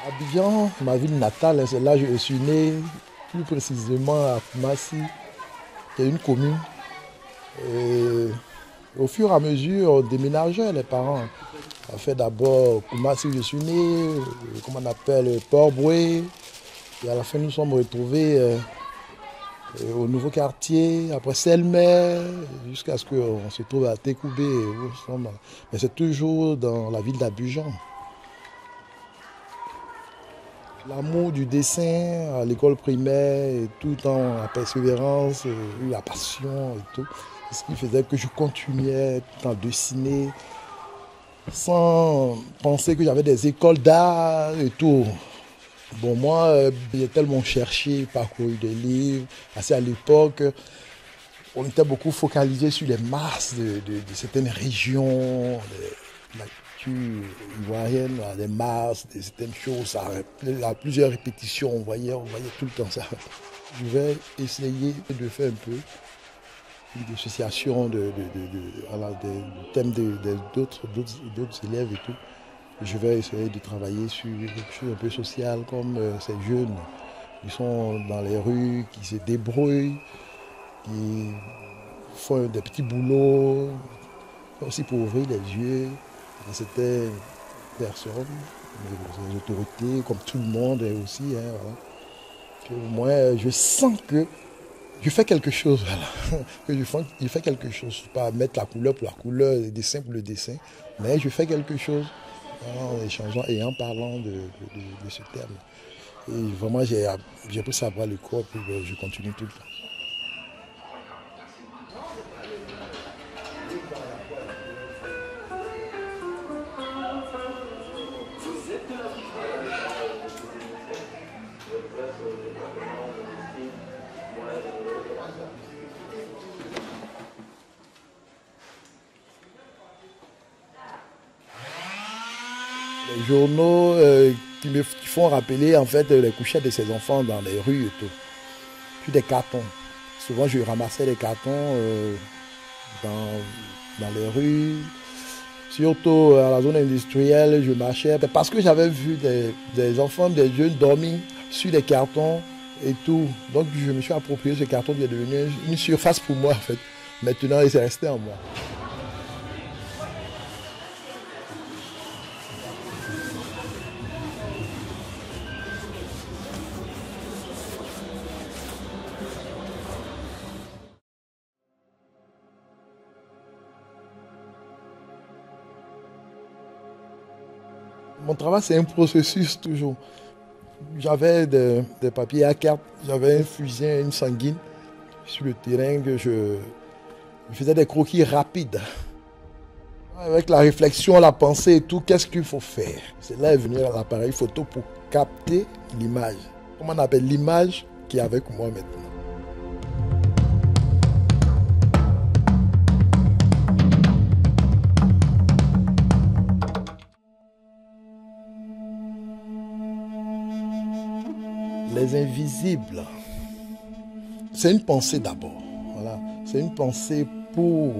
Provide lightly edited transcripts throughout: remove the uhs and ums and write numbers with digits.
Abidjan, ma ville natale, c'est là que je suis né, plus précisément à Koumassi, qui est une commune. Et au fur et à mesure, on déménageait les parents. On a fait d'abord Koumassi où je suis né, comment on appelle, Port-Boué. Et à la fin, nous sommes retrouvés au nouveau quartier, après Selmer, jusqu'à ce qu'on se trouve à Tékoubé. Mais c'est toujours dans la ville d'Abidjan. L'amour du dessin à l'école primaire, et tout le temps la persévérance, la passion et tout. Ce qui faisait que je continuais tout le temps à dessiner sans penser que j'avais des écoles d'art et tout. Bon, moi, j'ai tellement cherché, parcouru des livres. Assez à l'époque, on était beaucoup focalisé sur les masses de certaines régions, la culture ivoirienne, les masses, de certaines choses. À plusieurs répétitions, on voyait tout le temps ça. Je vais essayer de faire un peu une dissociation du thème d'autres élèves et tout. Je vais essayer de travailler sur quelque chose un peu social, comme ces jeunes qui sont dans les rues, qui se débrouillent, qui font des petits boulots, aussi pour ouvrir les yeux à certaines personnes, les autorités, comme tout le monde aussi. Hein, voilà. Que moi, je sens que je fais quelque chose, voilà. Que je fais quelque chose. Pas mettre la couleur pour la couleur, le dessin pour le dessin, mais je fais quelque chose en échangeant et en parlant de ce terme. Et vraiment, j'ai pris ça à bras le corps, puis je continue tout le temps. Les journaux qui font rappeler en fait les couchettes de ces enfants dans les rues et tout. Puis des cartons. Souvent je ramassais les cartons dans les rues. Surtout à la zone industrielle, je marchais parce que j'avais vu des enfants, des jeunes dormir sur des cartons et tout. Donc je me suis approprié ce carton qui est devenu une surface pour moi en fait. Maintenant, il s'est resté en moi. Mon travail, c'est un processus toujours. J'avais des papiers à carte, j'avais un fusil, une sanguine sur le terrain que je faisais des croquis rapides. Avec la réflexion, la pensée et tout, qu'est-ce qu'il faut faire? C'est là est venu l'appareil photo pour capter l'image. Comment on appelle l'image qui est avec moi maintenant? Les invisibles, c'est une pensée d'abord. Voilà. C'est une pensée pour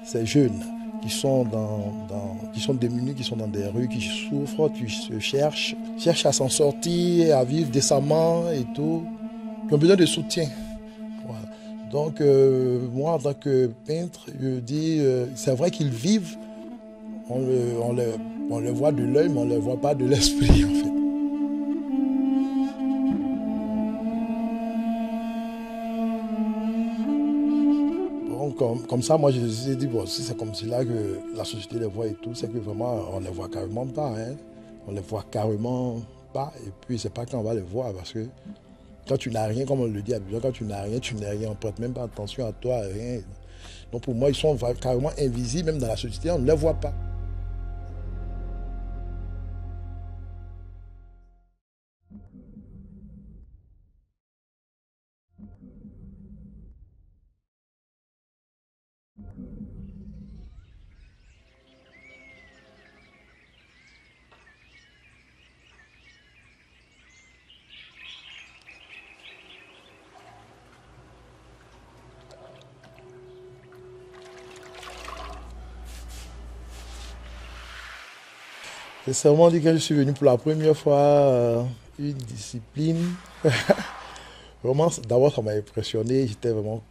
ces jeunes qui sont qui sont démunis, qui sont dans des rues, qui souffrent, qui se cherchent à s'en sortir, à vivre décemment et tout, qui ont besoin de soutien. Voilà. Donc moi en tant que peintre, je dis, c'est vrai qu'ils vivent, on le voit de l'œil, mais on ne le voit pas de l'esprit en fait. Comme ça, moi, je me suis dit, bon, si c'est comme cela que la société les voit et tout, c'est que vraiment, on ne les voit carrément pas. Hein. On ne les voit carrément pas. Et puis, c'est pas quand on va les voir, parce que quand tu n'as rien, comme on le dit à Abidjan, quand tu n'as rien, tu n'es rien. On ne prête même pas attention à toi, rien. Donc, pour moi, ils sont carrément invisibles, même dans la société, on ne les voit pas. J'ai seulement dit que je suis venu pour la première fois une discipline. Vraiment, d'abord, ça m'a impressionné. J'étais vraiment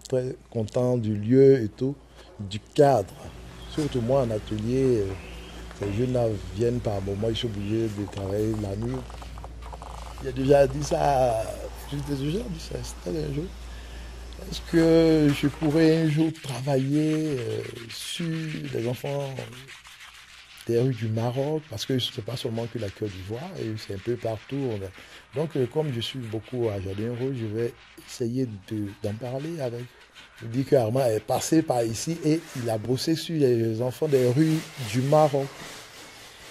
très content du lieu et tout, du cadre. Surtout moi, en atelier, les jeunes viennent par moment, ils sont obligés de travailler la nuit. J'ai déjà dit ça, j'ai déjà dit ça, c'était un jour. Est-ce que je pourrais un jour travailler sur les enfants des rues du Maroc, parce que ce n'est pas seulement que la Côte d'Ivoire, et c'est un peu partout. Donc, comme je suis beaucoup à Jardin Rouge, je vais essayer d'en parler avec. Il dit qu'Armand est passé par ici et il a bossé sur les enfants des rues du Maroc.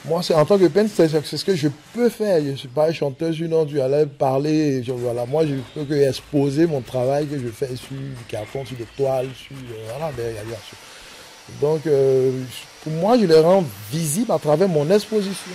Moi, en tant que peintre, c'est ce que je peux faire. Je ne suis pas chanteuse, sinon tu allais parler. Voilà. Moi, je peux que exposer mon travail que je fais sur du carton, sur des toiles, sur voilà, des réalisations. Donc, pour moi, je les rends visibles à travers mon exposition.